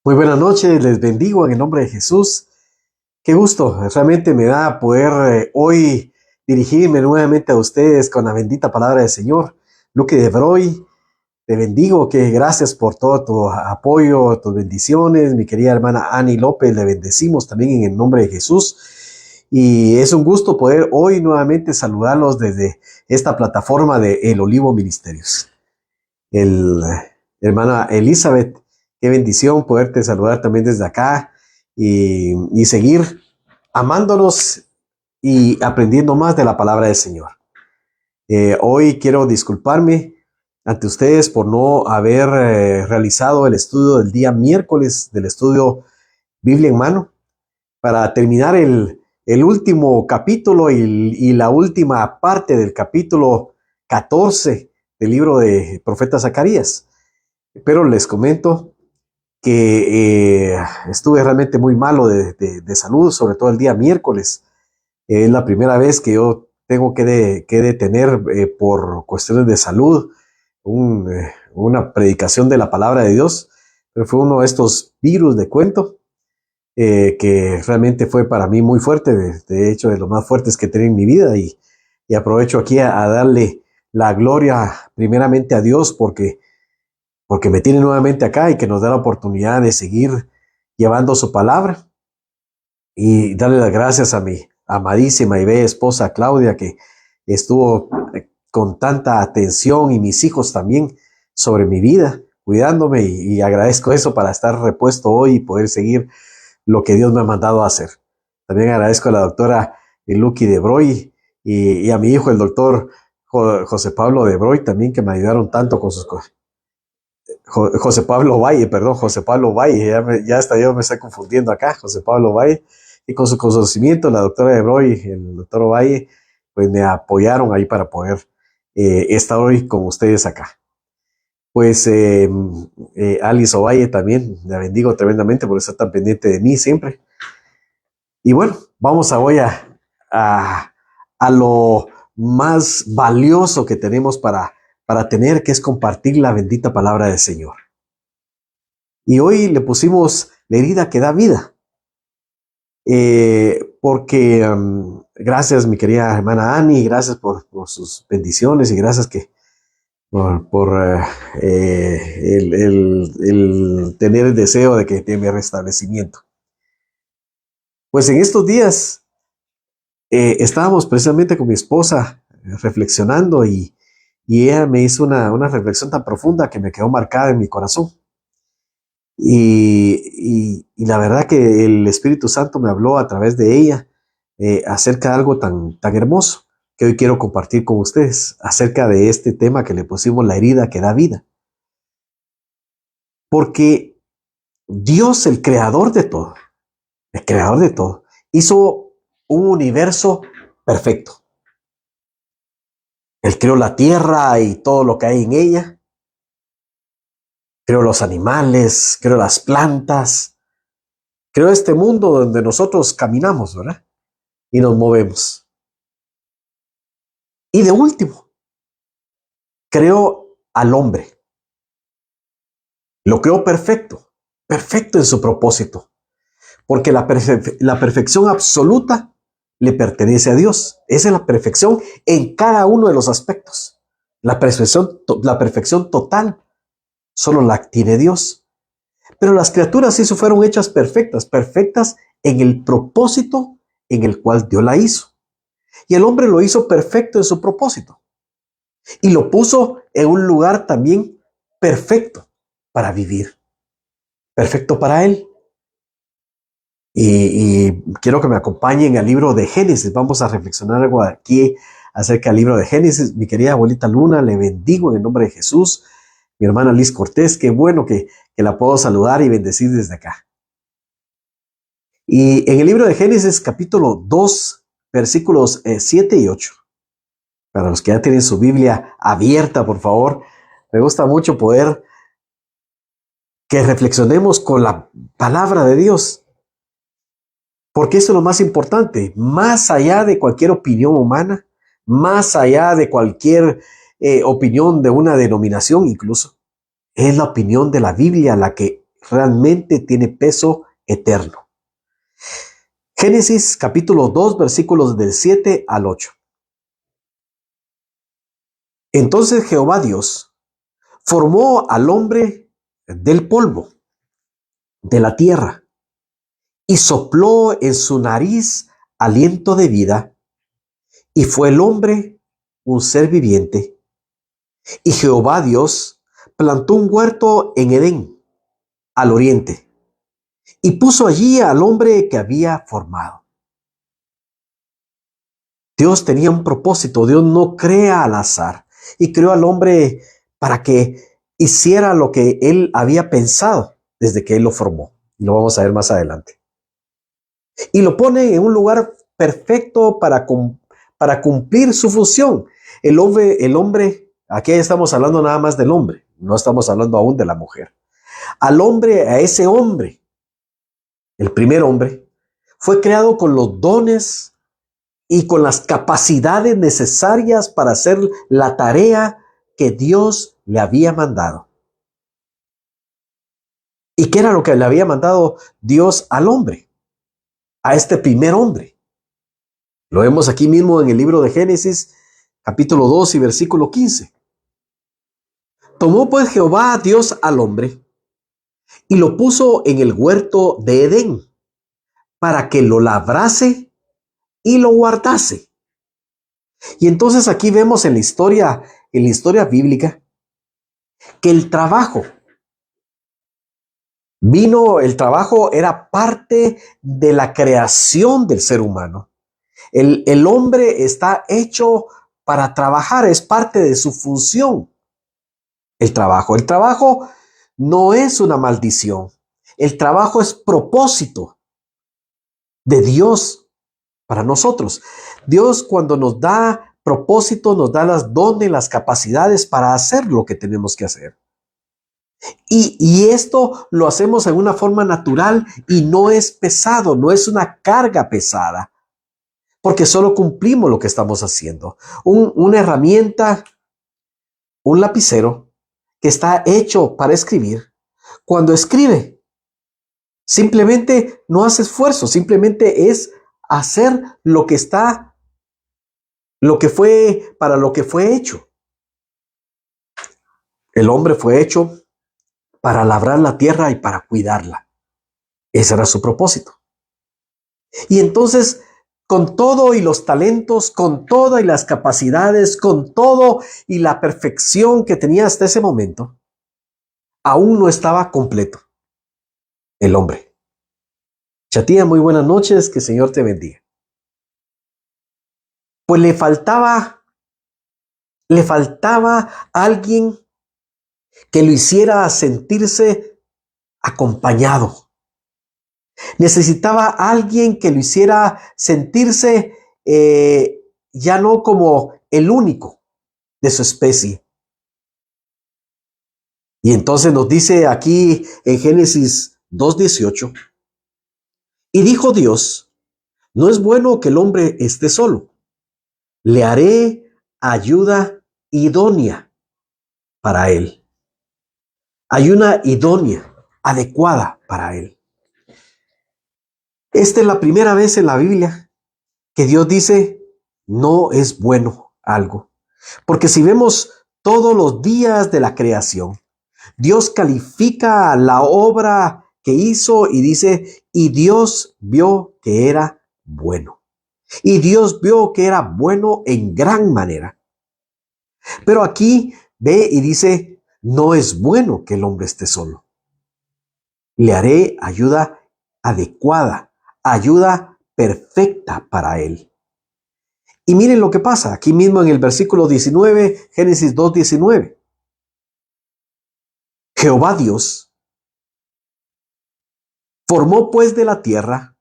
Muy buenas noches, les bendigo en el nombre de Jesús. Qué gusto, realmente me da poder hoy dirigirme nuevamente a ustedes con la bendita palabra del Señor. Luque de Broy, te bendigo, que gracias por todo tu apoyo, tus bendiciones. Mi querida hermana Ani López, le bendecimos también en el nombre de Jesús. Y es un gusto poder hoy nuevamente saludarlos desde esta plataforma de El Olivo Ministerios. Hermana Elizabeth, qué bendición poderte saludar también desde acá y seguir amándonos y aprendiendo más de la palabra del Señor. Hoy quiero disculparme ante ustedes por no haber realizado el estudio del día miércoles del estudio Biblia en Mano para terminar el último capítulo y la última parte del capítulo 14 del libro de profeta Zacarías. Pero les comento que estuve realmente muy malo de salud, sobre todo el día miércoles. Es la primera vez que yo tengo que detener por cuestiones de salud una predicación de la palabra de Dios. Pero fue uno de estos virus de cuento que realmente fue para mí muy fuerte, de hecho de los más fuertes que he tenido en mi vida. Y aprovecho aquí a darle la gloria primeramente a Dios porque me tiene nuevamente acá y que nos da la oportunidad de seguir llevando su palabra, y darle las gracias a mi amadísima y bella esposa Claudia, que estuvo con tanta atención, y mis hijos también, sobre mi vida, cuidándome, y agradezco eso para estar repuesto hoy y poder seguir lo que Dios me ha mandado a hacer. También agradezco a la doctora Lucky de Broy y a mi hijo, el doctor José Pablo de Broy, también, que me ayudaron tanto con sus cosas. José Pablo Valle, ya hasta yo me estoy confundiendo acá, José Pablo Valle, y con su conocimiento, la doctora de Broy, el doctor Valle, pues me apoyaron ahí para poder estar hoy con ustedes acá. Pues Alice Ovalle también, la bendigo tremendamente por estar tan pendiente de mí siempre. Y bueno, vamos a hoy a lo más valioso que tenemos para tener, que es compartir la bendita palabra del Señor. Y hoy le pusimos la herida que da vida, porque gracias, mi querida hermana Ani, gracias por sus bendiciones, y gracias por el tener el deseo de mi restablecimiento. Pues en estos días estábamos precisamente con mi esposa reflexionando, y ella me hizo una reflexión tan profunda que me quedó marcada en mi corazón. Y la verdad que el Espíritu Santo me habló a través de ella acerca de algo tan hermoso que hoy quiero compartir con ustedes, acerca de este tema que le pusimos la herida que da vida. Porque Dios, el creador de todo, hizo un universo perfecto. Él creó la tierra y todo lo que hay en ella. Creó los animales, creó las plantas, creó este mundo donde nosotros caminamos, ¿verdad? Y nos movemos. Y de último, creó al hombre. Lo creó perfecto en su propósito, porque la perfección absoluta le pertenece a Dios. Esa es la perfección en cada uno de los aspectos. La perfección total solo la tiene Dios. Pero las criaturas sí fueron hechas perfectas en el propósito en el cual Dios la hizo. Y el hombre lo hizo perfecto en su propósito. Y lo puso en un lugar también perfecto para vivir. Perfecto para él. Y quiero que me acompañen al libro de Génesis. Vamos a reflexionar algo aquí acerca del libro de Génesis. Mi querida abuelita Luna, le bendigo en el nombre de Jesús. Mi hermana Liz Cortés, qué bueno que la puedo saludar y bendecir desde acá. Y en el libro de Génesis, capítulo 2, versículos 7 y 8. Para los que ya tienen su Biblia abierta, por favor, me gusta mucho poder que reflexionemos con la palabra de Dios. Porque eso es lo más importante, más allá de cualquier opinión humana, más allá de cualquier opinión de una denominación incluso, es la opinión de la Biblia la que realmente tiene peso eterno. Génesis capítulo 2, versículos del 7 al 8. Entonces Jehová Dios formó al hombre del polvo de la tierra y sopló en su nariz aliento de vida, y fue el hombre un ser viviente. Y Jehová Dios plantó un huerto en Edén, al oriente, y puso allí al hombre que había formado. Dios tenía un propósito. Dios no crea al azar, y creó al hombre para que hiciera lo que él había pensado desde que él lo formó. Lo vamos a ver más adelante. Y lo pone en un lugar perfecto para cumplir su función. El hombre, aquí estamos hablando nada más del hombre, no estamos hablando aún de la mujer. Al hombre, a ese hombre, el primer hombre, fue creado con los dones y con las capacidades necesarias para hacer la tarea que Dios le había mandado. ¿Y qué era lo que le había mandado Dios al hombre? A este primer hombre. Lo vemos aquí mismo en el libro de Génesis, capítulo 2 y versículo 15. Tomó pues Jehová Dios al hombre y lo puso en el huerto de Edén para que lo labrase y lo guardase. Y entonces aquí vemos en la historia bíblica, que el trabajo era parte de la creación del ser humano. El hombre está hecho para trabajar, es parte de su función. El trabajo no es una maldición. El trabajo es propósito de Dios para nosotros. Dios, cuando nos da propósito, nos da las dones, las capacidades para hacer lo que tenemos que hacer. Y esto lo hacemos en una forma natural y no es pesado, no es una carga pesada, porque solo cumplimos lo que estamos haciendo. Una herramienta, un lapicero que está hecho para escribir, cuando escribe, simplemente no hace esfuerzo, simplemente es hacer para lo que fue hecho. El hombre fue hecho para labrar la tierra y para cuidarla. Ese era su propósito. Y entonces, con todo y los talentos, con todas y las capacidades, con todo y la perfección que tenía hasta ese momento, aún no estaba completo el hombre. Chatía, muy buenas noches, que el Señor te bendiga. Pues le faltaba alguien que lo hiciera sentirse acompañado. Necesitaba alguien que lo hiciera sentirse ya no como el único de su especie. Y entonces nos dice aquí en Génesis 2:18, y dijo Dios, no es bueno que el hombre esté solo, le haré ayuda idónea para él. Ayuda idónea, adecuada para él. Esta es la primera vez en la Biblia que Dios dice, no es bueno algo. Porque si vemos todos los días de la creación, Dios califica la obra que hizo y dice, y Dios vio que era bueno. Y Dios vio que era bueno en gran manera. Pero aquí ve y dice, no es bueno que el hombre esté solo. Le haré ayuda adecuada, ayuda perfecta para él. Y miren lo que pasa aquí mismo en el versículo 19, Génesis 2:19. Jehová Dios formó pues de la tierra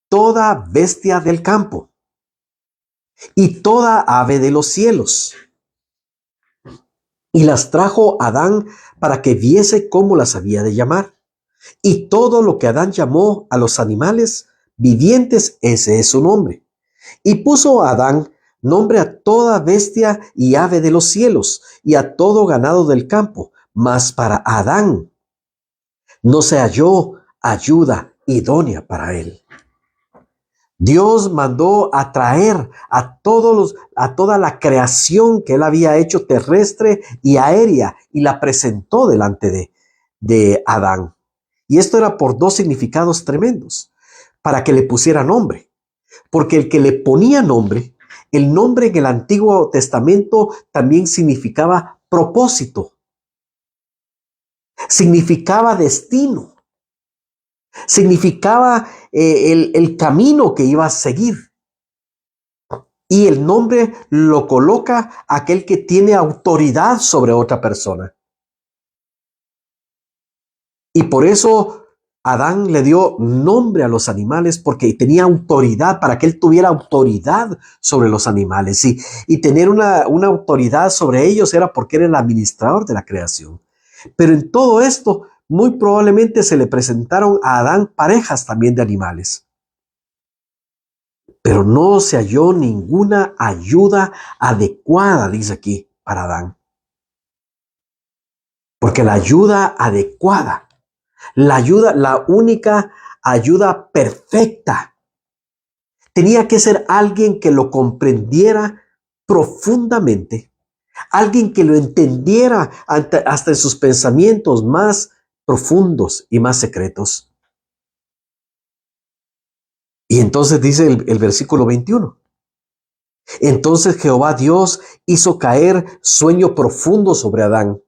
toda bestia del campo y toda ave de los cielos, y las trajo a Adán para que viese cómo las había de llamar. Y todo lo que Adán llamó a los animales vivientes, ese es su nombre. Y puso a Adán nombre a toda bestia y ave de los cielos, y a todo ganado del campo. Mas para Adán no se halló ayuda idónea para él. Dios mandó a traer a toda la creación que él había hecho terrestre y aérea, y la presentó delante de Adán. Y esto era por dos significados tremendos, para que le pusiera nombre. Porque el que le ponía nombre, el nombre en el Antiguo Testamento también significaba propósito, significaba destino, significaba el camino que iba a seguir. Y el nombre lo coloca aquel que tiene autoridad sobre otra persona. Y por eso Adán le dio nombre a los animales, porque tenía autoridad, para que él tuviera autoridad sobre los animales. Y tener una autoridad sobre ellos era porque era el administrador de la creación. Pero en todo esto, muy probablemente se le presentaron a Adán parejas también de animales. Pero no se halló ninguna ayuda adecuada, dice aquí, para Adán. Porque la ayuda adecuada, la única ayuda perfecta, tenía que ser alguien que lo comprendiera profundamente, alguien que lo entendiera hasta en sus pensamientos más profundos y más secretos. Y entonces dice el versículo 21. Entonces Jehová Dios hizo caer sueño profundo sobre Adán.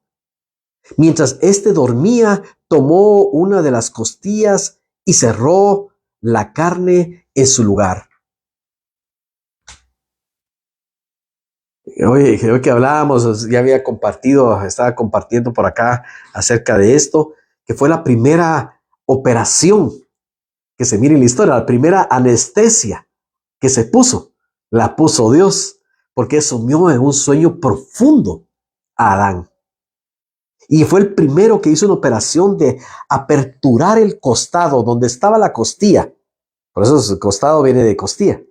Mientras éste dormía, tomó una de las costillas y cerró la carne en su lugar. Hoy que hablábamos, ya había compartido, estaba compartiendo por acá acerca de esto, que fue la primera operación que se mira en la historia, la primera anestesia que se puso, la puso Dios, porque sumió en un sueño profundo a Adán. Y fue el primero que hizo una operación de aperturar el costado donde estaba la costilla. Por eso el costado viene de costilla.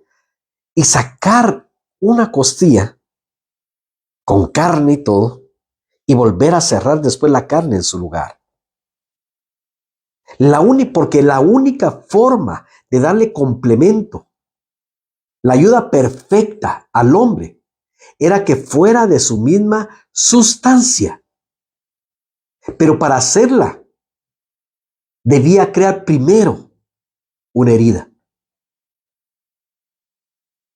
Y sacar una costilla con carne y todo, y volver a cerrar después la carne en su lugar. Porque la única forma de darle complemento, la ayuda perfecta al hombre, era que fuera de su misma sustancia. Pero para hacerla, debía crear primero una herida.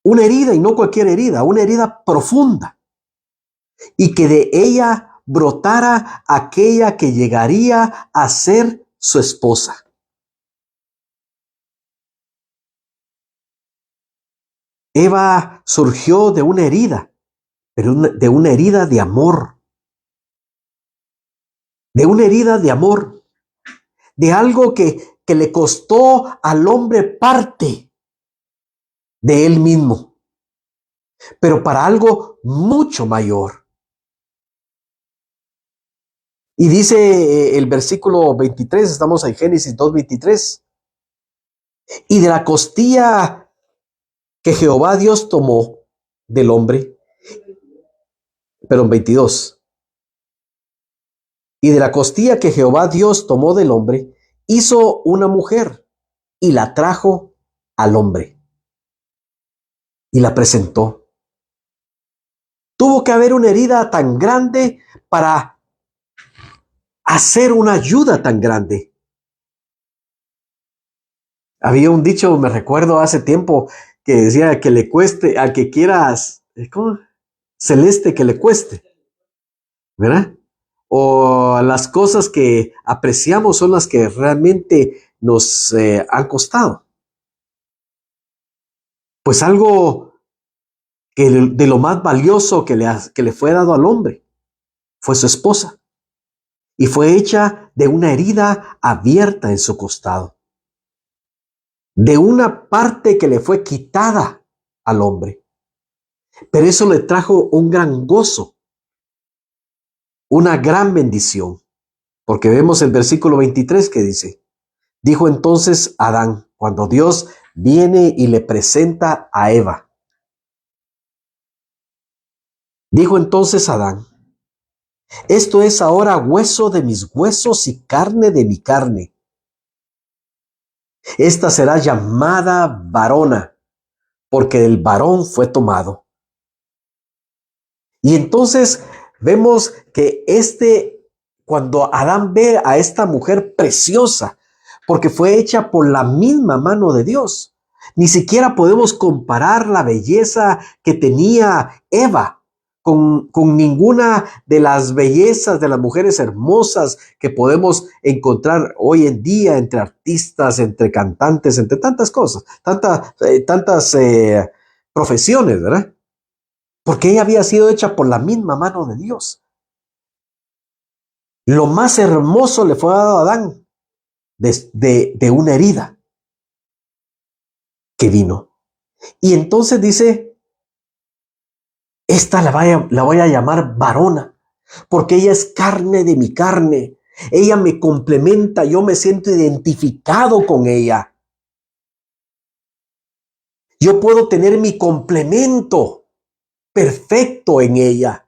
Una herida, y no cualquier herida, una herida profunda. Y que de ella brotara aquella que llegaría a ser su esposa. Eva surgió de una herida, pero de una herida de amor. De una herida de amor. De algo que le costó al hombre parte de él mismo, pero para algo mucho mayor. Y dice el versículo 23, estamos en Génesis 2:23. Y de la costilla que Jehová Dios tomó del hombre, perdón, 22. Y de la costilla que Jehová Dios tomó del hombre, hizo una mujer y la trajo al hombre y la presentó. Tuvo que haber una herida tan grande para hacer una ayuda tan grande. Había un dicho, me recuerdo hace tiempo, que decía que le cueste, al que quieras, ¿cómo? Celeste que le cueste, ¿verdad? O las cosas que apreciamos son las que realmente nos han costado. Pues algo que de lo más valioso que le fue dado al hombre fue su esposa. Y fue hecha de una herida abierta en su costado, de una parte que le fue quitada al hombre. Pero eso le trajo un gran gozo, una gran bendición, porque vemos el versículo 23 que dice, dijo entonces Adán, cuando Dios viene y le presenta a Eva. Dijo entonces Adán, esto es ahora hueso de mis huesos y carne de mi carne. Esta será llamada varona, porque del varón fue tomado. Y entonces vemos que cuando Adán ve a esta mujer preciosa, porque fue hecha por la misma mano de Dios, ni siquiera podemos comparar la belleza que tenía Eva con ninguna de las bellezas de las mujeres hermosas que podemos encontrar hoy en día entre artistas, entre cantantes, entre tantas cosas, tantas profesiones, ¿verdad? Porque ella había sido hecha por la misma mano de Dios. Lo más hermoso le fue dado a Adán de una herida que vino. Y entonces dice, esta la voy a llamar varona, porque ella es carne de mi carne. Ella me complementa, yo me siento identificado con ella. Yo puedo tener mi complemento perfecto en ella.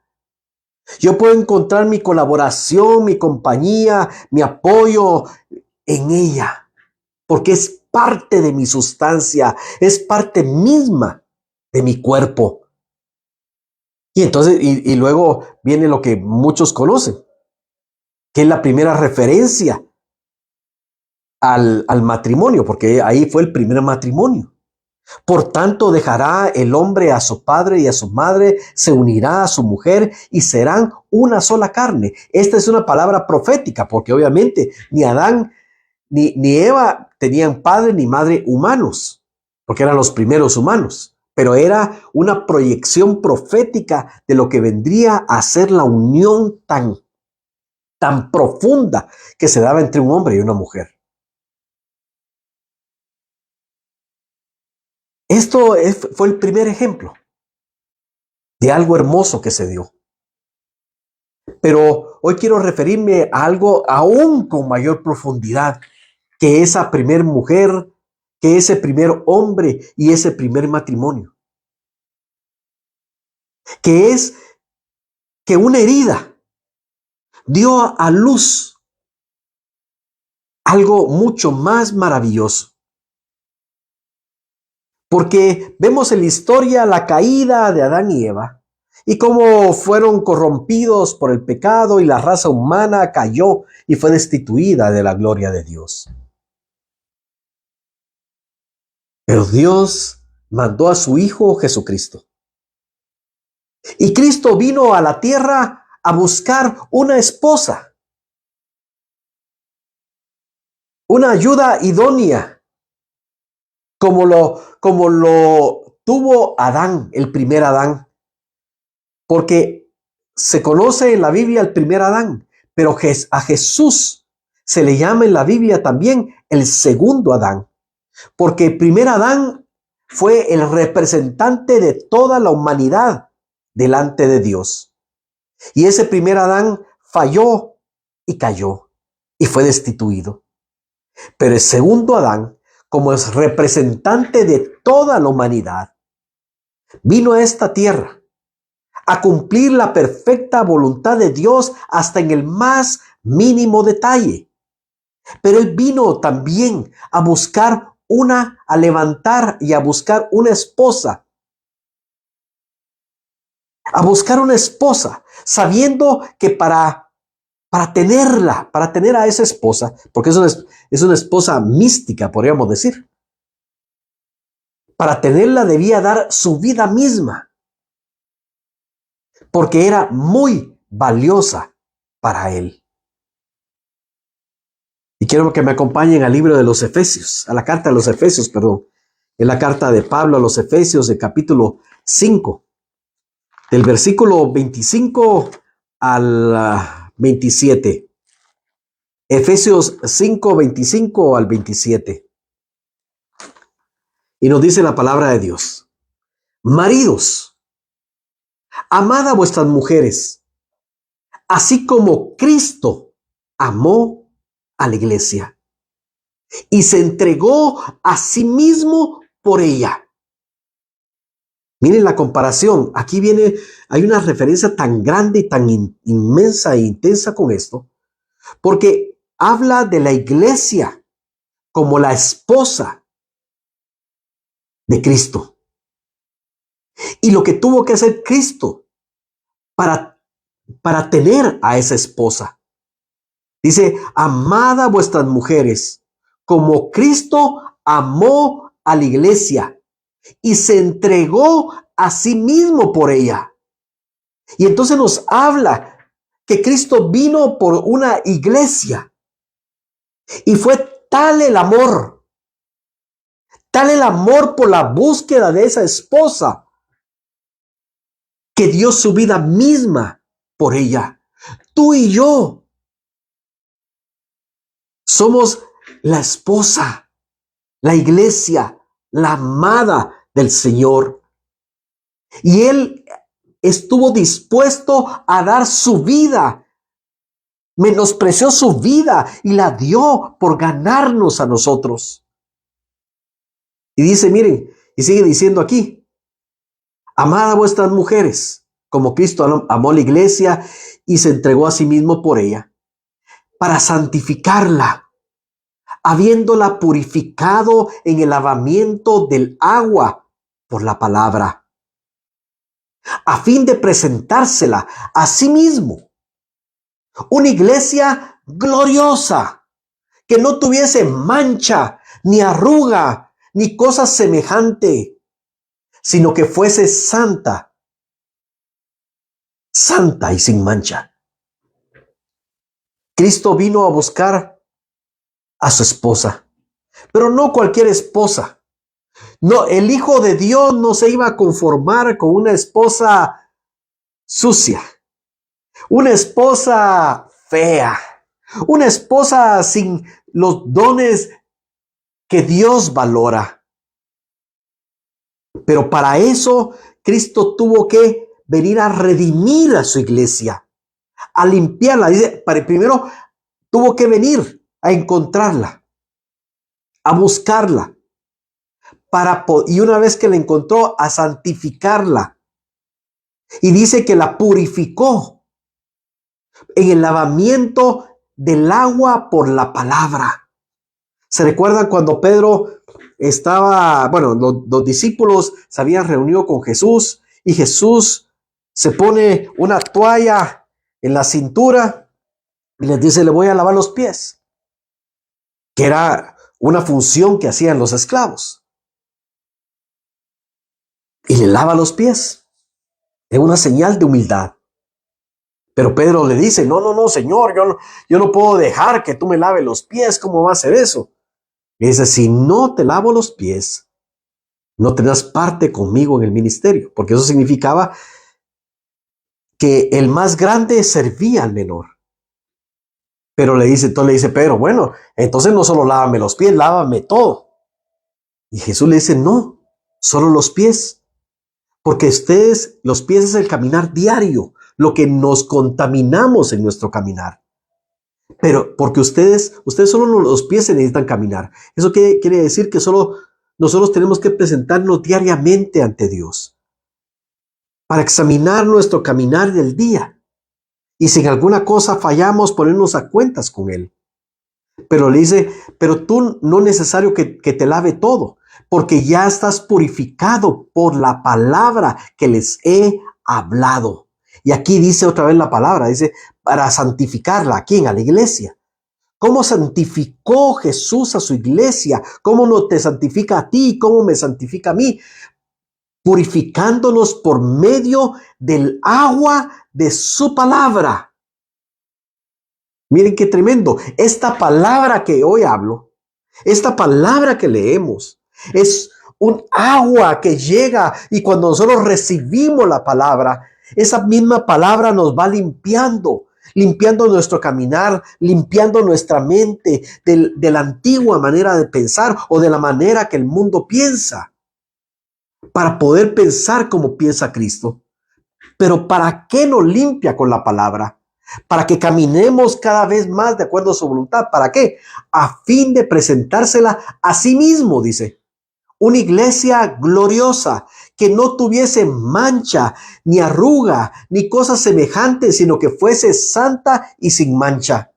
Yo puedo encontrar mi colaboración, mi compañía, mi apoyo en ella, porque es parte de mi sustancia, es parte misma de mi cuerpo. Y entonces, y luego viene lo que muchos conocen, que es la primera referencia al matrimonio, porque ahí fue el primer matrimonio. Por tanto, dejará el hombre a su padre y a su madre, se unirá a su mujer y serán una sola carne. Esta es una palabra profética, porque obviamente ni Adán ni Eva tenían padre ni madre humanos, porque eran los primeros humanos, pero era una proyección profética de lo que vendría a ser la unión tan profunda que se daba entre un hombre y una mujer. Fue el primer ejemplo de algo hermoso que se dio. Pero hoy quiero referirme a algo aún con mayor profundidad, que esa primer mujer, que ese primer hombre y ese primer matrimonio. Que es que una herida dio a luz algo mucho más maravilloso. Porque vemos en la historia la caída de Adán y Eva y cómo fueron corrompidos por el pecado y la raza humana cayó y fue destituida de la gloria de Dios. Pero Dios mandó a su Hijo Jesucristo. Y Cristo vino a la tierra a buscar una esposa, una ayuda idónea, como lo tuvo Adán, el primer Adán. Porque se conoce en la Biblia el primer Adán, pero a Jesús se le llama en la Biblia también el segundo Adán. Porque el primer Adán fue el representante de toda la humanidad delante de Dios. Y ese primer Adán falló y cayó y fue destituido. Pero el segundo Adán, como es representante de toda la humanidad, vino a esta tierra a cumplir la perfecta voluntad de Dios hasta en el más mínimo detalle. Pero Él vino también a levantar y a buscar una esposa. A buscar una esposa, sabiendo que para tener a esa esposa, porque es una esposa mística, podríamos decir. Para tenerla debía dar su vida misma, porque era muy valiosa para él. Y quiero que me acompañen al libro de los Efesios, a la carta de los Efesios, perdón. En la carta de Pablo a los Efesios, del capítulo 5, del versículo 25 al 27. Efesios 5, 25 al 27. Y nos dice la palabra de Dios: maridos, amad a vuestras mujeres, así como Cristo amó a la iglesia y se entregó a sí mismo por ella. Miren la comparación. Aquí hay una referencia tan grande y tan inmensa e intensa con esto, porque habla de la iglesia como la esposa de Cristo. Y lo que tuvo que hacer Cristo para tener a esa esposa. Dice: amad a vuestras mujeres como Cristo amó a la iglesia y se entregó a sí mismo por ella. Y entonces nos habla que Cristo vino por una iglesia y fue tal el amor por la búsqueda de esa esposa, que dio su vida misma por ella. Tú y yo somos la esposa, la iglesia, la amada del Señor. Y Él estuvo dispuesto a dar su vida, menospreció su vida y la dio por ganarnos a nosotros. Y dice, miren, y sigue diciendo aquí: amad a vuestras mujeres como Cristo amó la iglesia y se entregó a sí mismo por ella, para santificarla, habiéndola purificado en el lavamiento del agua por la palabra, a fin de presentársela a sí mismo una iglesia gloriosa, que no tuviese mancha, ni arruga, ni cosa semejante, sino que fuese santa y sin mancha. Cristo vino a buscar a su esposa, pero no cualquier esposa. No, el Hijo de Dios no se iba a conformar con una esposa sucia, una esposa fea, una esposa sin los dones que Dios valora. Pero para eso Cristo tuvo que venir a redimir a su iglesia, a limpiarla. Dice, primero tuvo que venir a encontrarla, a buscarla, y una vez que la encontró, a santificarla. Y dice que la purificó en el lavamiento del agua por la palabra. ¿Se recuerdan cuando Pedro los discípulos se habían reunido con Jesús y Jesús se pone una toalla en la cintura y les dice: le voy a lavar los pies, que era una función que hacían los esclavos? Y le lava los pies. Es una señal de humildad. Pero Pedro le dice: no, Señor, yo no puedo dejar que tú me laves los pies. ¿Cómo va a ser eso? Y dice: si no te lavo los pies, no tendrás parte conmigo en el ministerio. Porque eso significaba que el más grande servía al menor. Pero entonces le dice Pedro: bueno, entonces no solo lávame los pies, lávame todo. Y Jesús le dice: no, solo los pies. Porque los pies es el caminar diario, lo que nos contaminamos en nuestro caminar. Pero porque ustedes solo los pies se necesitan caminar. Eso quiere decir que solo nosotros tenemos que presentarnos diariamente ante Dios para examinar nuestro caminar del día. Y si en alguna cosa fallamos, ponernos a cuentas con Él. Pero le dice: pero tú no es necesario que te lave todo, porque ya estás purificado por la palabra que les he hablado. Y aquí dice otra vez la palabra, dice: para santificarla. ¿A quién? A la iglesia. cómo santificó Jesús a su iglesia, cómo no te santifica a ti, cómo me santifica a mí, purificándonos por medio del agua de su palabra. Miren qué tremendo. Esta palabra que hoy hablo, esta palabra que leemos, es un agua que llega, y cuando nosotros recibimos la palabra, esa misma palabra nos va limpiando nuestro caminar, limpiando nuestra mente de la antigua manera de pensar o de la manera que el mundo piensa, para poder pensar como piensa Cristo. Pero ¿para qué nos limpia con la palabra? Para que caminemos cada vez más de acuerdo a su voluntad. ¿Para qué? A fin de presentársela a sí mismo, dice. Una iglesia gloriosa, que no tuviese mancha, ni arruga, ni cosas semejantes, sino que fuese santa y sin mancha.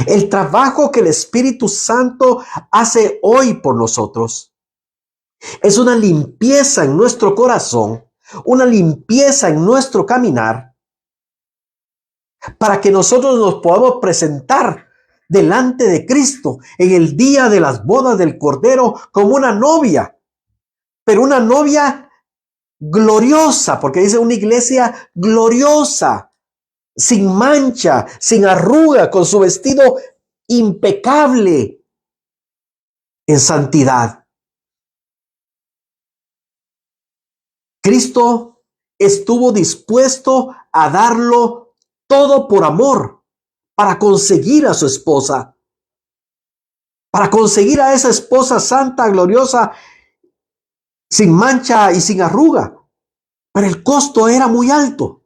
El trabajo que el Espíritu Santo hace hoy por nosotros es una limpieza en nuestro corazón, una limpieza en nuestro caminar, para que nosotros nos podamos presentar delante de Cristo en el día de las bodas del Cordero como una novia, pero una novia gloriosa, porque dice una iglesia gloriosa, sin mancha, sin arruga, con su vestido impecable en santidad. Cristo estuvo dispuesto a darlo todo por amor, para conseguir a su esposa, para conseguir a esa esposa santa, gloriosa, sin mancha y sin arruga. Pero el costo era muy alto.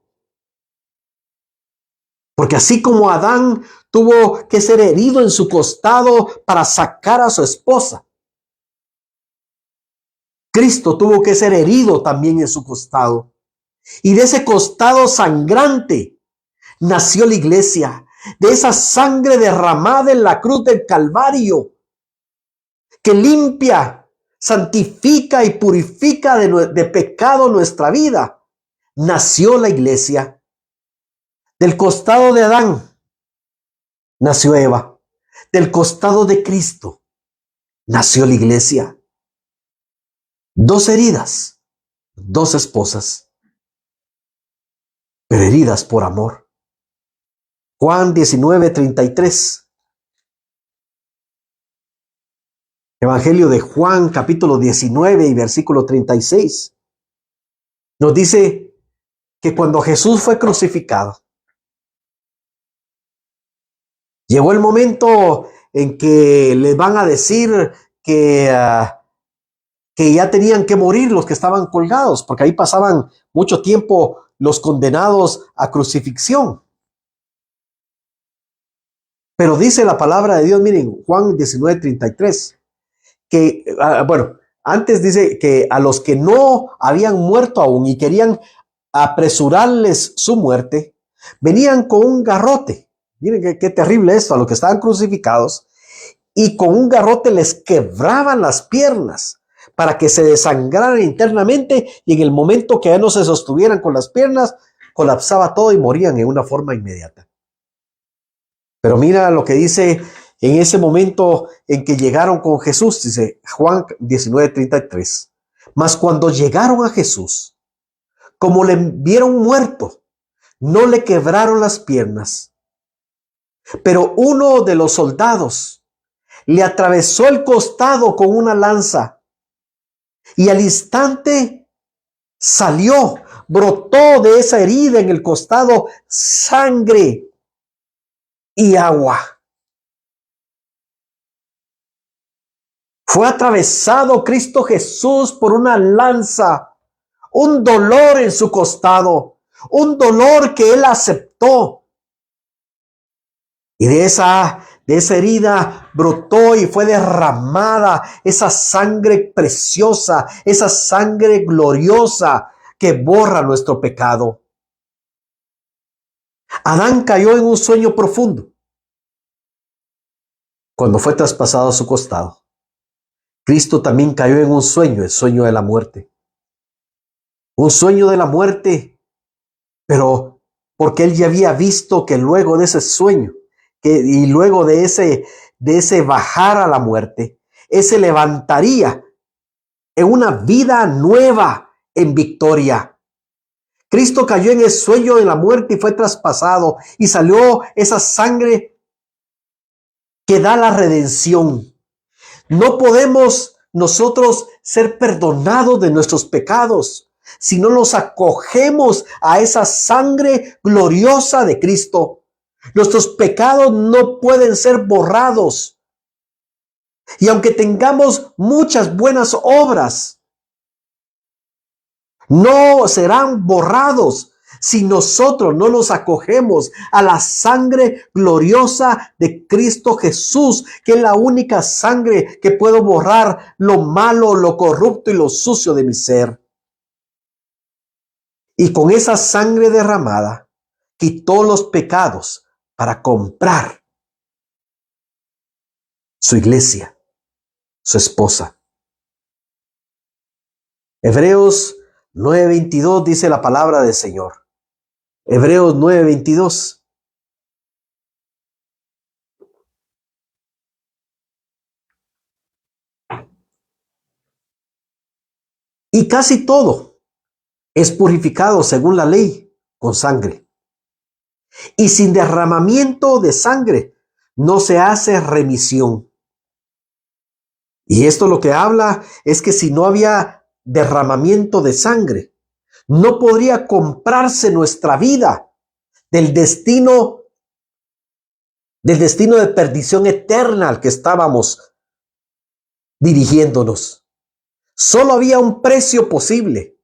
Porque así como Adán tuvo que ser herido en su costado para sacar a su esposa, Cristo tuvo que ser herido también en su costado. Y de ese costado sangrante nació la iglesia, de esa sangre derramada en la cruz del Calvario, que limpia, santifica y purifica de pecado nuestra vida. Nació la iglesia. Del costado de Adán nació Eva. Del costado de Cristo nació la iglesia. Dos heridas, dos esposas, pero heridas por amor. Juan 19:33. Evangelio de Juan, capítulo 19 y versículo 36. Nos dice que cuando Jesús fue crucificado, llegó el momento en que les van a decir que ya tenían que morir los que estaban colgados, porque ahí pasaban mucho tiempo los condenados a crucifixión. Pero dice la palabra de Dios, miren, Juan 19:33, que, antes dice que a los que no habían muerto aún y querían apresurarles su muerte, venían con un garrote. Miren qué terrible esto, a los que estaban crucificados, y con un garrote les quebraban las piernas para que se desangraran internamente, y en el momento que ya no se sostuvieran con las piernas, colapsaba todo y morían en una forma inmediata. Pero mira lo que dice en ese momento en que llegaron con Jesús, dice Juan 19:33. Mas cuando llegaron a Jesús, como le vieron muerto, no le quebraron las piernas. Pero uno de los soldados le atravesó el costado con una lanza, y al instante brotó de esa herida en el costado sangre y agua. Fue atravesado Cristo Jesús por una lanza, un dolor en su costado, un dolor que él aceptó. Y de esa herida brotó y fue derramada esa sangre preciosa, esa sangre gloriosa que borra nuestro pecado. Adán cayó en un sueño profundo cuando fue traspasado a su costado. Cristo también cayó en un sueño, el sueño de la muerte. Un sueño de la muerte, pero porque él ya había visto que luego de ese sueño y luego de ese bajar a la muerte, Él se levantaría en una vida nueva en victoria. Cristo cayó en el sueño de la muerte y fue traspasado y salió esa sangre que da la redención. No podemos nosotros ser perdonados de nuestros pecados si no nos acogemos a esa sangre gloriosa de Cristo. Nuestros pecados no pueden ser borrados. Y aunque tengamos muchas buenas obras, no serán borrados si nosotros no nos acogemos a la sangre gloriosa de Cristo Jesús, que es la única sangre que puede borrar lo malo, lo corrupto y lo sucio de mi ser. Y con esa sangre derramada, quitó los pecados para comprar su iglesia, su esposa. Hebreos 9:22 dice la palabra del Señor. Hebreos 9:22. Y casi todo es purificado según la ley con sangre. Y sin derramamiento de sangre no se hace remisión. Y esto lo que habla es que si no había derramamiento de sangre, no podría comprarse nuestra vida del destino de perdición eterna al que estábamos dirigiéndonos. Solo había un precio posible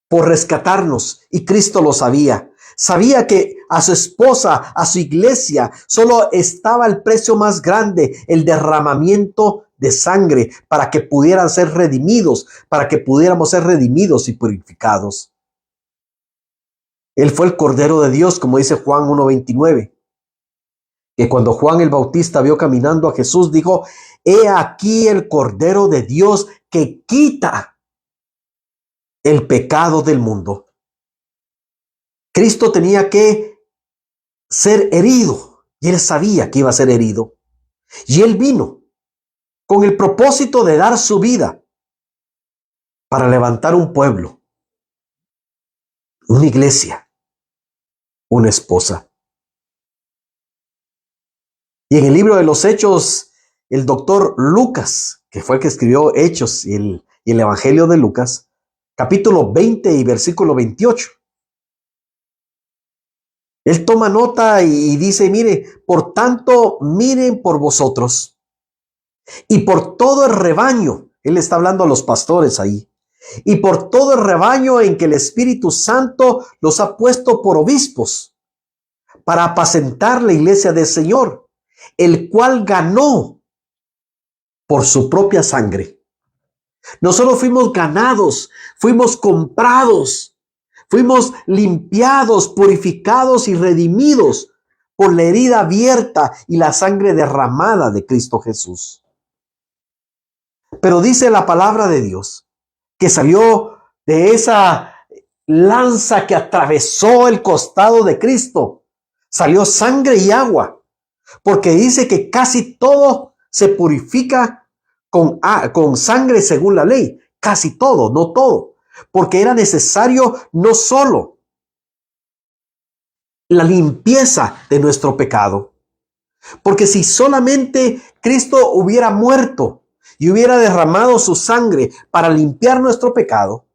por rescatarnos y Cristo lo sabía. Sabía que a su esposa, a su iglesia, solo estaba el precio más grande, el derramamiento de sangre para que pudieran ser redimidos, para que pudiéramos ser redimidos y purificados. Él fue el Cordero de Dios, como dice Juan 1:29, que cuando Juan el Bautista vio caminando a Jesús, dijo: he aquí el Cordero de Dios que quita el pecado del mundo. Cristo tenía que ser herido y él sabía que iba a ser herido. Y él vino con el propósito de dar su vida para levantar un pueblo, una iglesia, una esposa. Y en el libro de los Hechos, el doctor Lucas, que fue el que escribió Hechos y el Evangelio de Lucas, capítulo 20 y versículo 28. Él toma nota y dice: mire, por tanto, miren por vosotros y por todo el rebaño. Él está hablando a los pastores ahí. Y por todo el rebaño en que el Espíritu Santo los ha puesto por obispos para apacentar la iglesia del Señor, el cual ganó por su propia sangre. Nosotros fuimos ganados, fuimos comprados, fuimos limpiados, purificados y redimidos por la herida abierta y la sangre derramada de Cristo Jesús. Pero dice la palabra de Dios que salió de esa lanza que atravesó el costado de Cristo, salió sangre y agua, porque dice que casi todo se purifica con sangre según la ley. Casi todo, no todo, porque era necesario no solo la limpieza de nuestro pecado, porque si solamente Cristo hubiera muerto y hubiera derramado su sangre para limpiar nuestro pecado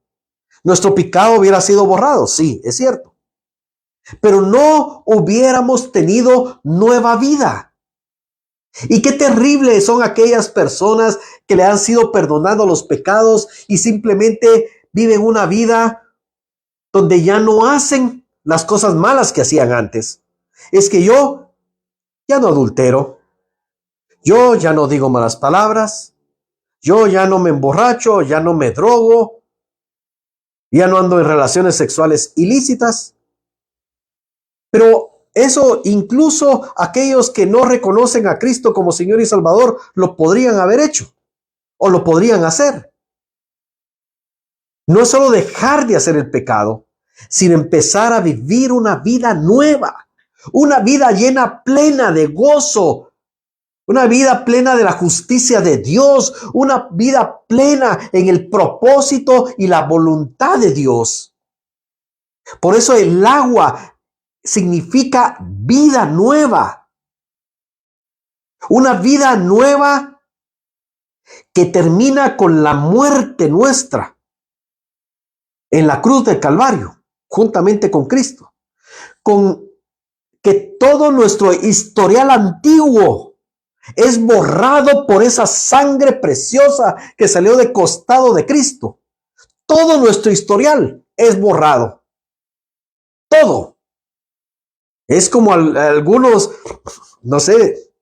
hubiera sido borrado, sí, es cierto, pero no hubiéramos tenido nueva vida. Y qué terrible son aquellas personas que le han sido perdonados los pecados y simplemente viven una vida donde ya no hacen las cosas malas que hacían antes. Es que yo ya no adultero, yo ya no digo malas palabras, yo ya no me emborracho, ya no me drogo, ya no ando en relaciones sexuales ilícitas. Pero eso incluso aquellos que no reconocen a Cristo como Señor y Salvador lo podrían haber hecho o lo podrían hacer. No es solo dejar de hacer el pecado, sino empezar a vivir una vida nueva, una vida llena, plena de gozo, una vida plena de la justicia de Dios, una vida plena en el propósito y la voluntad de Dios. Por eso el agua significa vida nueva. Una vida nueva que termina con la muerte nuestra en la cruz del Calvario, juntamente con Cristo. Con que todo nuestro historial antiguo es borrado por esa sangre preciosa que salió del costado de Cristo. Todo nuestro historial es borrado. Todo. Es como algunos, no sé,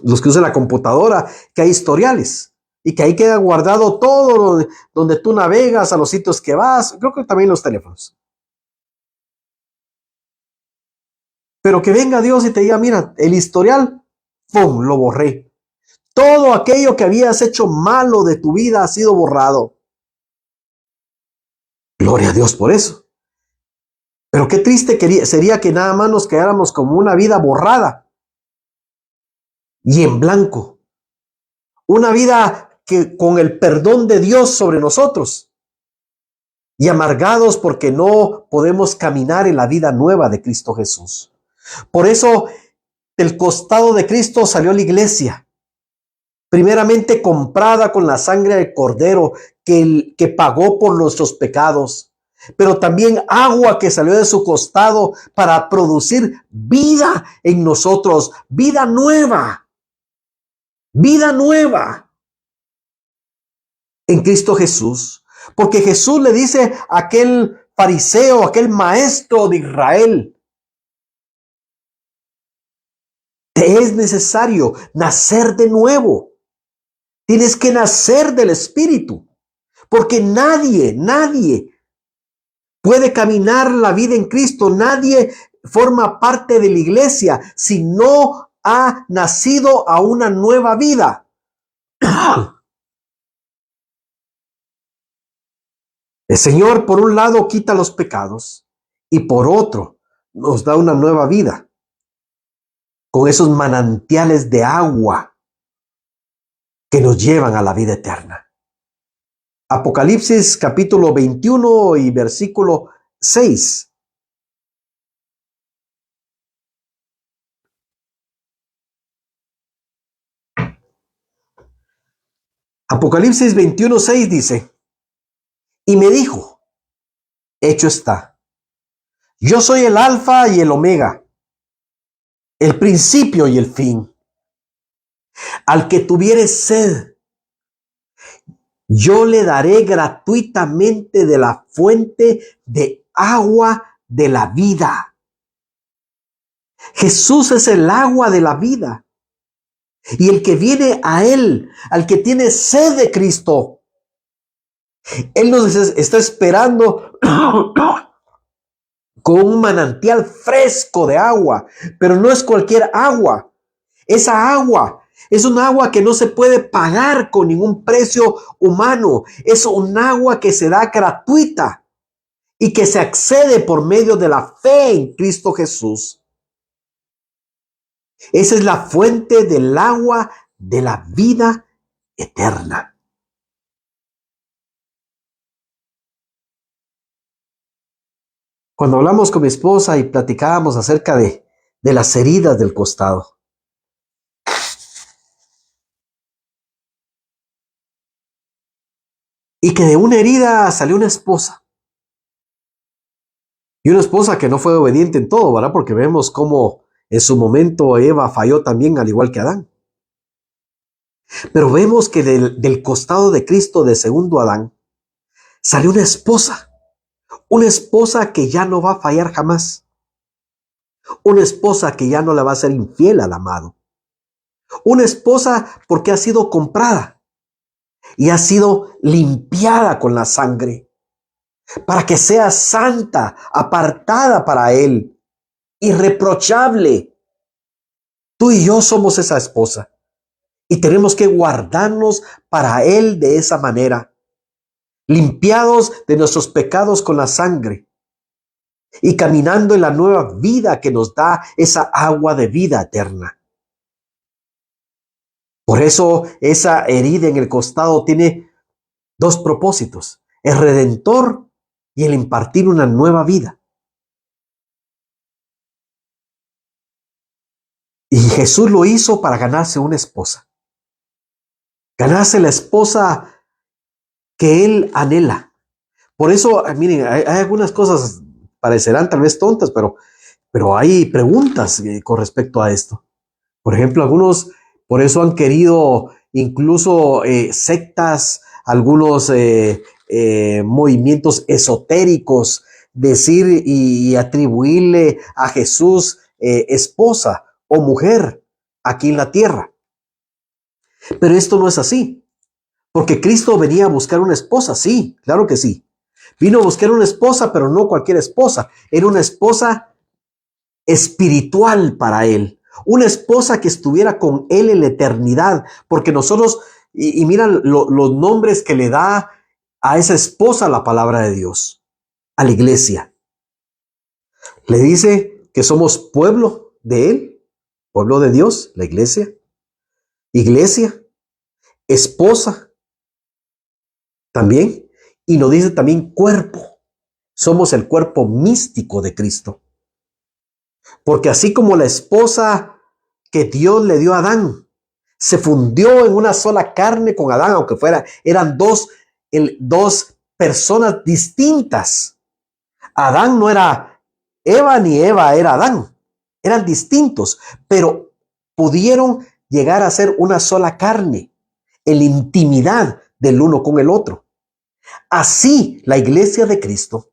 los que usan la computadora, que hay historiales y que ahí queda guardado todo donde tú navegas, a los sitios que vas, creo que también los teléfonos. Pero que venga Dios y te diga, mira, el historial, ¡pum!, lo borré. Todo aquello que habías hecho malo de tu vida ha sido borrado. Gloria a Dios por eso. Pero qué triste sería que nada más nos quedáramos como una vida borrada y en blanco. Una vida que con el perdón de Dios sobre nosotros y amargados porque no podemos caminar en la vida nueva de Cristo Jesús. Por eso del costado de Cristo salió la iglesia, primeramente comprada con la sangre del Cordero que pagó por nuestros pecados, pero también agua que salió de su costado para producir vida en nosotros, vida nueva en Cristo Jesús. Porque Jesús le dice a aquel fariseo, aquel maestro de Israel, te es necesario nacer de nuevo. Tienes que nacer del Espíritu, porque nadie puede caminar la vida en Cristo. Nadie forma parte de la iglesia si no ha nacido a una nueva vida. El Señor, por un lado, quita los pecados y por otro, nos da una nueva vida con esos manantiales de agua que nos llevan a la vida eterna. Apocalipsis capítulo 21 y versículo 6. Apocalipsis 21, 6 dice, y me dijo, hecho está, yo soy el alfa y el omega, el principio y el fin. Al que tuviere sed, yo le daré gratuitamente de la fuente de agua de la vida. Jesús es el agua de la vida. Y el que viene a Él, al que tiene sed de Cristo, Él nos está esperando con un manantial fresco de agua. Pero no es cualquier agua. Esa agua es un agua que no se puede pagar con ningún precio humano. Es un agua que se da gratuita y que se accede por medio de la fe en Cristo Jesús. Esa es la fuente del agua de la vida eterna. Cuando hablamos con mi esposa y platicábamos acerca de las heridas del costado, y que de una herida salió una esposa. Y una esposa que no fue obediente en todo, ¿verdad? Porque vemos cómo en su momento Eva falló también, al igual que Adán. Pero vemos que del costado de Cristo, de segundo Adán, salió una esposa que ya no va a fallar jamás. Una esposa que ya no le va a ser infiel al amado. Una esposa porque ha sido comprada y ha sido limpiada con la sangre, para que sea santa, apartada para Él, irreprochable. Tú y yo somos esa esposa y tenemos que guardarnos para Él de esa manera, limpiados de nuestros pecados con la sangre, y caminando en la nueva vida que nos da esa agua de vida eterna. Por eso esa herida en el costado tiene dos propósitos: el redentor y el impartir una nueva vida. Y Jesús lo hizo para ganarse una esposa, ganarse la esposa que él anhela. Por eso, miren, hay algunas cosas parecerán tal vez tontas, pero hay preguntas con respecto a esto. Por ejemplo, algunos por eso han querido incluso sectas, algunos movimientos esotéricos, decir y atribuirle a Jesús esposa o mujer aquí en la tierra. Pero esto no es así, porque Cristo venía a buscar una esposa, sí, claro que sí. Vino a buscar una esposa, pero no cualquier esposa. Era una esposa espiritual para él. Una esposa que estuviera con él en la eternidad. Porque nosotros, y mira los nombres que le da a esa esposa la palabra de Dios, a la iglesia. Le dice que somos pueblo de él, pueblo de Dios, la iglesia. Iglesia, esposa también. Y nos dice también cuerpo. Somos el cuerpo místico de Cristo. Porque así como la esposa que Dios le dio a Adán se fundió en una sola carne con Adán, aunque eran dos personas distintas. Adán no era Eva ni Eva era Adán. Eran distintos, pero pudieron llegar a ser una sola carne en la intimidad del uno con el otro. Así la iglesia de Cristo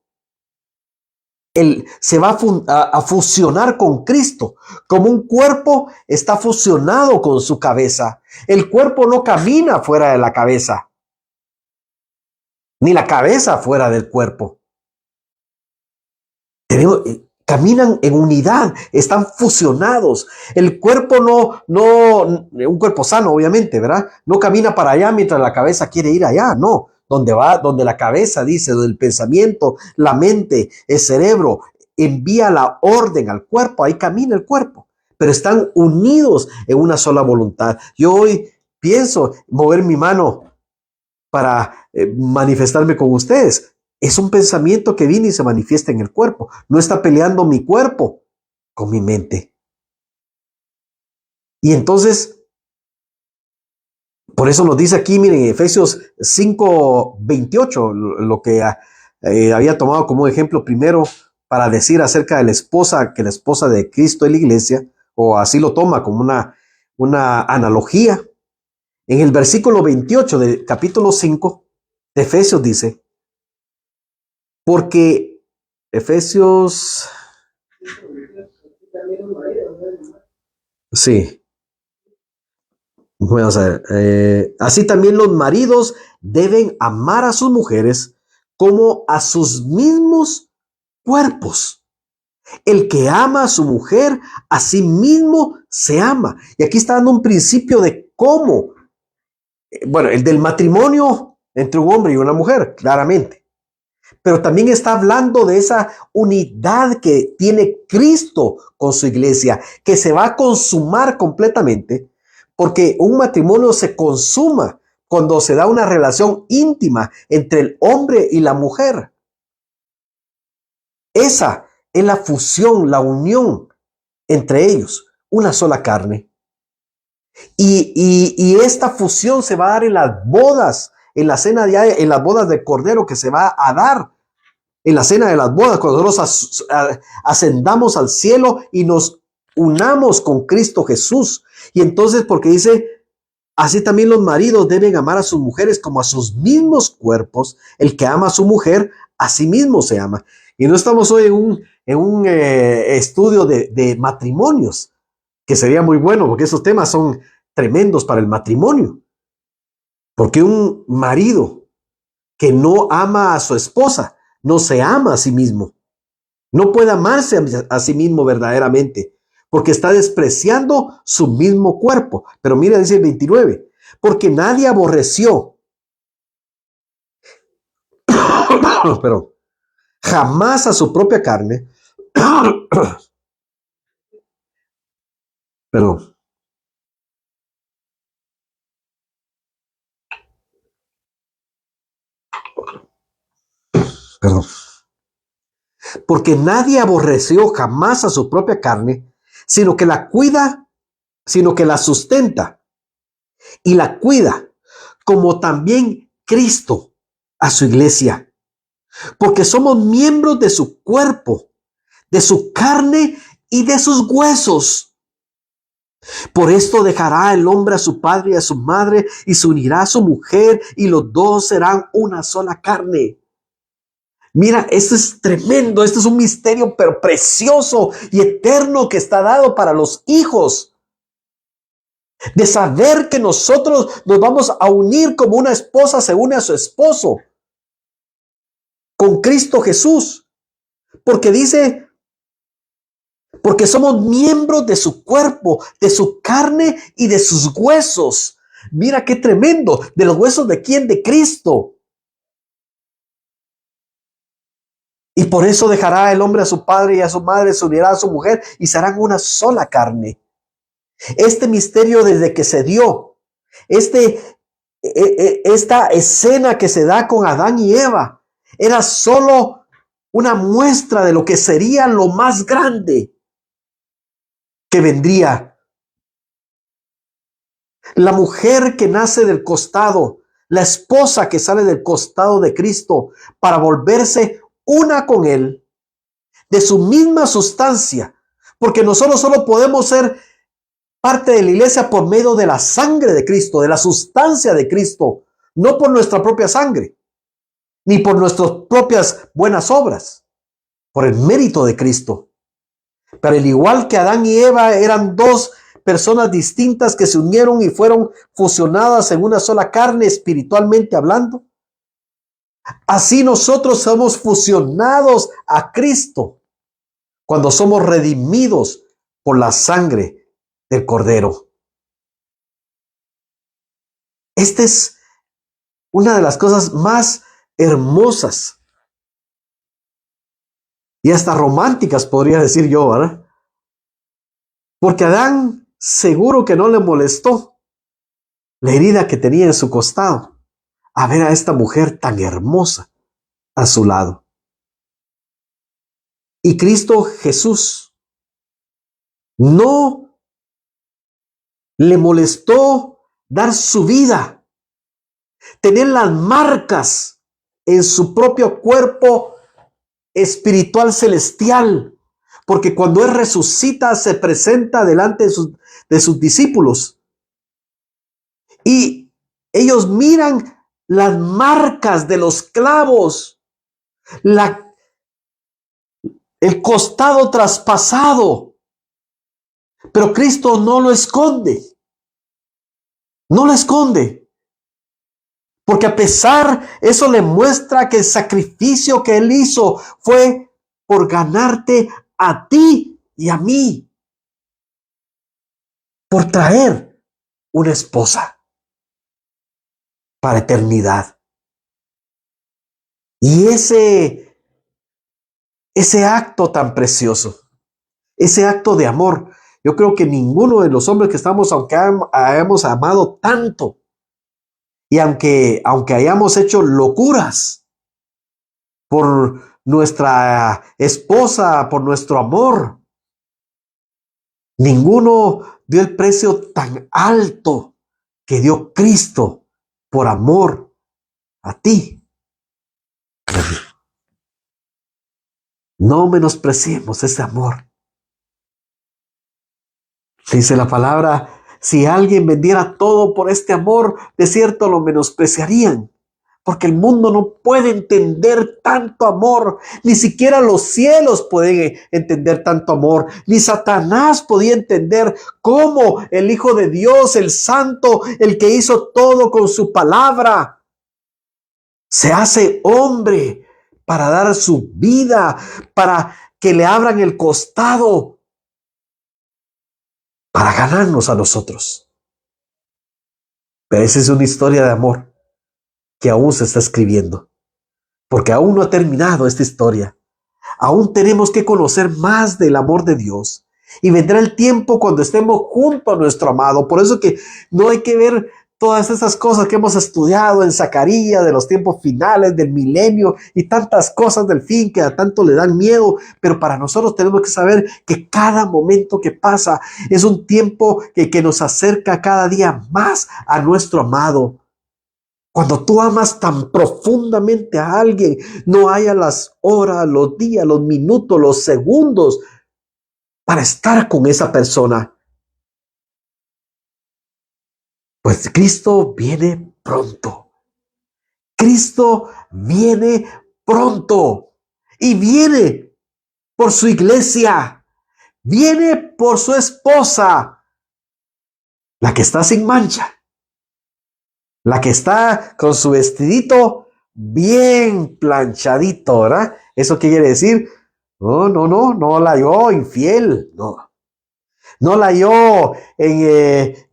se va a fusionar con Cristo, como un cuerpo está fusionado con su cabeza. El cuerpo no camina fuera de la cabeza, ni la cabeza fuera del cuerpo. Caminan en unidad, están fusionados. El cuerpo un cuerpo sano, obviamente, ¿verdad? No camina para allá mientras la cabeza quiere ir allá, no. Donde la cabeza dice, donde el pensamiento, la mente, el cerebro envía la orden al cuerpo, ahí camina el cuerpo. Pero están unidos en una sola voluntad. Yo hoy pienso mover mi mano para manifestarme con ustedes. Es un pensamiento que viene y se manifiesta en el cuerpo. No está peleando mi cuerpo con mi mente. Y entonces, por eso nos dice aquí, miren, Efesios 5:28, lo que había tomado como ejemplo primero para decir acerca de la esposa, que la esposa de Cristo es la iglesia, o así lo toma como una analogía. En el versículo 28 del capítulo 5 de Efesios dice, porque Efesios, sí, vamos a ver, así también los maridos deben amar a sus mujeres como a sus mismos cuerpos. El que ama a su mujer, a sí mismo se ama. Y aquí está dando un principio de cómo, bueno, el del matrimonio entre un hombre y una mujer, claramente. Pero también está hablando de esa unidad que tiene Cristo con su iglesia, que se va a consumar completamente, porque un matrimonio se consuma cuando se da una relación íntima entre el hombre y la mujer. Esa es la fusión, la unión entre ellos, una sola carne. Y esta fusión se va a dar en las bodas, en la cena en las bodas del Cordero que se va a dar. En la cena de las bodas, cuando nosotros ascendamos al cielo y nos unamos con Cristo Jesús. Y entonces, porque dice, así también los maridos deben amar a sus mujeres como a sus mismos cuerpos. El que ama a su mujer, a sí mismo se ama. Y no estamos hoy en un estudio de matrimonios, que sería muy bueno, porque esos temas son tremendos para el matrimonio. Porque un marido que no ama a su esposa, no se ama a sí mismo. No puede amarse a sí mismo verdaderamente, porque está despreciando su mismo cuerpo. Pero mira, dice el 29, porque nadie aborreció, perdón, jamás a su propia carne, perdón, perdón, porque nadie aborreció jamás a su propia carne, sino que la cuida, sino que la sustenta y la cuida, como también Cristo a su iglesia, porque somos miembros de su cuerpo, de su carne y de sus huesos. Por esto dejará el hombre a su padre y a su madre y se unirá a su mujer y los dos serán una sola carne. Mira, esto es tremendo, esto es un misterio pero precioso y eterno que está dado para los hijos. De saber que nosotros nos vamos a unir como una esposa se une a su esposo con Cristo Jesús. Porque dice, porque somos miembros de su cuerpo, de su carne y de sus huesos. Mira qué tremendo. ¿De los huesos de quién? De Cristo. Y por eso dejará el hombre a su padre y a su madre, se unirá a su mujer y serán una sola carne. Este misterio desde que se dio, esta escena que se da con Adán y Eva, era solo una muestra de lo que sería lo más grande que vendría. La mujer que nace del costado, la esposa que sale del costado de Cristo para volverse una con Él, de su misma sustancia, porque nosotros solo podemos ser parte de la iglesia por medio de la sangre de Cristo, de la sustancia de Cristo, no por nuestra propia sangre, ni por nuestras propias buenas obras, por el mérito de Cristo. Pero al igual que Adán y Eva eran dos personas distintas que se unieron y fueron fusionadas en una sola carne espiritualmente hablando, así nosotros somos fusionados a Cristo cuando somos redimidos por la sangre del Cordero. Esta es una de las cosas más hermosas y hasta románticas, podría decir yo, ¿verdad? Porque Adán seguro que no le molestó la herida que tenía en su costado a ver a esta mujer tan hermosa a su lado. Y Cristo Jesús no le molestó dar su vida, tener las marcas en su propio cuerpo espiritual celestial, porque cuando Él resucita se presenta delante de sus discípulos y ellos miran las marcas de los clavos, el costado traspasado, pero Cristo no lo esconde, no lo esconde, porque a pesar, eso le muestra que el sacrificio que Él hizo fue por ganarte a ti y a mí, por traer una esposa para eternidad. Y ese acto tan precioso, ese acto de amor, yo creo que ninguno de los hombres que estamos, aunque hayamos amado tanto, y aunque hayamos hecho locuras por nuestra esposa, por nuestro amor, ninguno dio el precio tan alto que dio Cristo por amor a ti. No menospreciemos ese amor. Dice la palabra, si alguien vendiera todo por este amor, de cierto lo menospreciarían. Porque el mundo no puede entender tanto amor. Ni siquiera los cielos pueden entender tanto amor. Ni Satanás podía entender cómo el Hijo de Dios, el Santo, el que hizo todo con su palabra, se hace hombre para dar su vida, para que le abran el costado, para ganarnos a nosotros. Pero esa es una historia de amor que aún se está escribiendo. porque aún no ha terminado esta historia. Aún tenemos que conocer más del amor de Dios. Y vendrá el tiempo cuando estemos junto a nuestro amado. Por eso que no hay que ver todas esas cosas que hemos estudiado en Zacarías, de los tiempos finales, del milenio y tantas cosas del fin que a tanto le dan miedo. Pero para nosotros tenemos que saber que cada momento que pasa es un tiempo que nos acerca cada día más a nuestro amado. Cuando tú amas tan profundamente a alguien, no haya las horas, los días, los minutos, los segundos para estar con esa persona. Pues Cristo viene pronto. Cristo viene pronto y viene por su iglesia, viene por su esposa, la que está sin mancha, la que está con su vestidito bien planchadito, ¿verdad? ¿Eso qué quiere decir? No la halló infiel, no la halló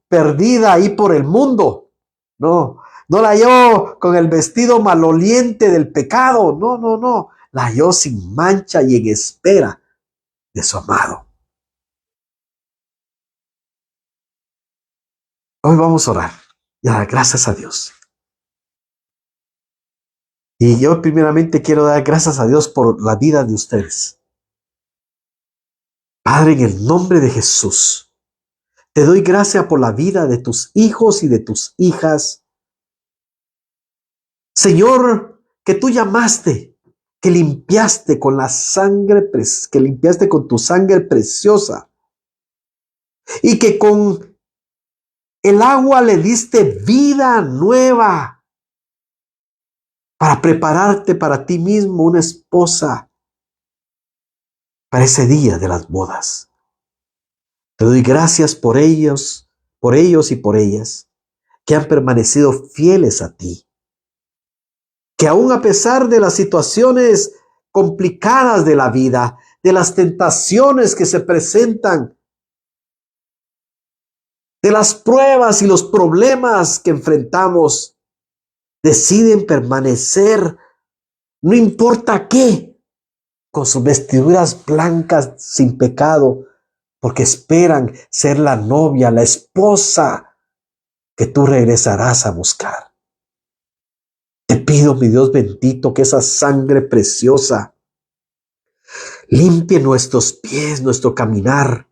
perdida ahí por el mundo, no la halló con el vestido maloliente del pecado, no, la halló sin mancha y en espera de su amado. Hoy vamos a orar y a dar gracias a Dios. Y yo primeramente quiero dar gracias a Dios por la vida de ustedes. Padre, en el nombre de Jesús, te doy gracias por la vida de tus hijos y de tus hijas. Señor, que tú llamaste, que limpiaste con la sangre, que limpiaste con tu sangre preciosa y que con el agua le diste vida nueva para prepararte para ti mismo una esposa para ese día de las bodas. Te doy gracias por ellos y por ellas que han permanecido fieles a ti. Que aún a pesar de las situaciones complicadas de la vida, de las tentaciones que se presentan, de las pruebas y los problemas que enfrentamos, deciden permanecer, no importa qué, con sus vestiduras blancas sin pecado, porque esperan ser la novia, la esposa que tú regresarás a buscar. Te pido, mi Dios bendito, que esa sangre preciosa limpie nuestros pies, nuestro caminar,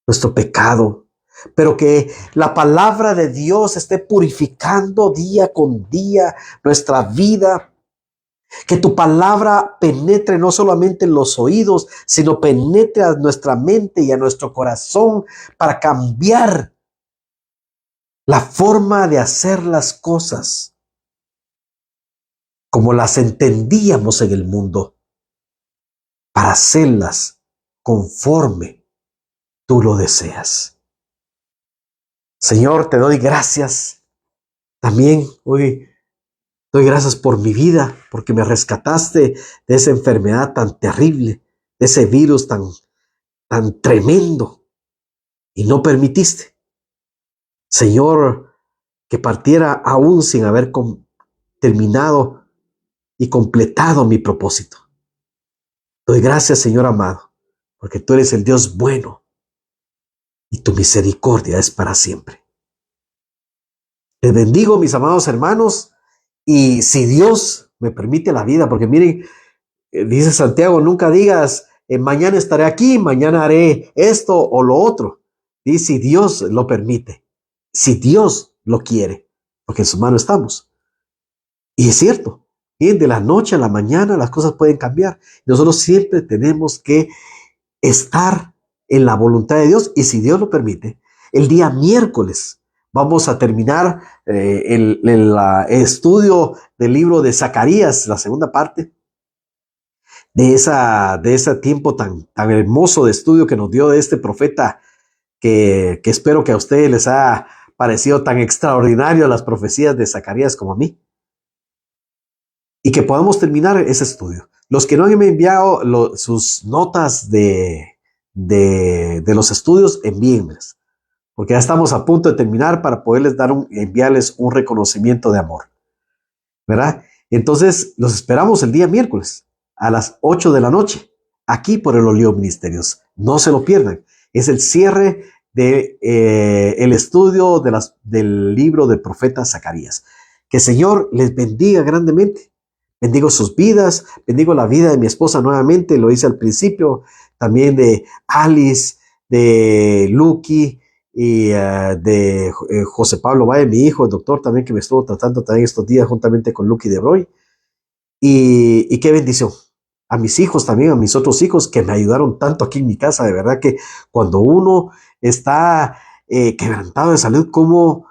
nuestro pecado, pero que la palabra de Dios esté purificando día con día nuestra vida. Que tu palabra penetre no solamente en los oídos, sino penetre a nuestra mente y a nuestro corazón para cambiar la forma de hacer las cosas como las entendíamos en el mundo, para hacerlas conforme tú lo deseas. Señor, te doy gracias. También hoy doy gracias por mi vida, porque me rescataste de esa enfermedad tan terrible, de ese virus tan tremendo, y no permitiste, Señor, que partiera aún sin haber terminado y completado mi propósito. Doy gracias, Señor amado, porque tú eres el Dios bueno y tu misericordia es para siempre. Les bendigo, mis amados hermanos, y si Dios me permite la vida, porque miren, dice Santiago, nunca digas, mañana estaré aquí, mañana haré esto o lo otro. Dice, si Dios lo permite, si Dios lo quiere, porque en sus manos estamos. Y es cierto, bien, de la noche a la mañana las cosas pueden cambiar. Nosotros siempre tenemos que estar en la voluntad de Dios, y si Dios lo permite, el día miércoles vamos a terminar el estudio del libro de Zacarías, la segunda parte de ese tiempo tan hermoso de estudio que nos dio este profeta, que espero que a ustedes les haya parecido tan extraordinario las profecías de Zacarías como a mí, y que podamos terminar ese estudio. Los que no han enviado sus notas de los estudios, envíenmelas, porque ya estamos a punto de terminar para poderles enviarles un reconocimiento de amor, ¿verdad? Entonces, los esperamos el día miércoles a las 8 de la noche, aquí por el Olivo Ministerios. No se lo pierdan. Es el cierre de el estudio del libro del profeta Zacarías. Que el Señor les bendiga grandemente. Bendigo sus vidas, bendigo la vida de mi esposa nuevamente, lo hice al principio, también de Alice, de Lucky y de José Pablo Valle, mi hijo, el doctor también que me estuvo tratando también estos días juntamente con Lucky de Roy. Y qué bendición. A mis hijos también, a mis otros hijos que me ayudaron tanto aquí en mi casa. De verdad que cuando uno está quebrantado de salud, cómo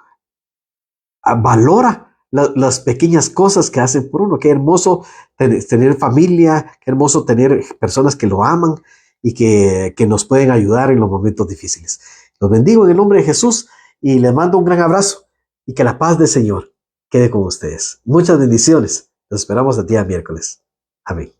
valora las pequeñas cosas que hacen por uno. Qué hermoso tener familia, qué hermoso tener personas que lo aman y que nos pueden ayudar en los momentos difíciles. Los bendigo en el nombre de Jesús y les mando un gran abrazo y que la paz del Señor quede con ustedes. Muchas bendiciones. Nos esperamos el día miércoles. Amén.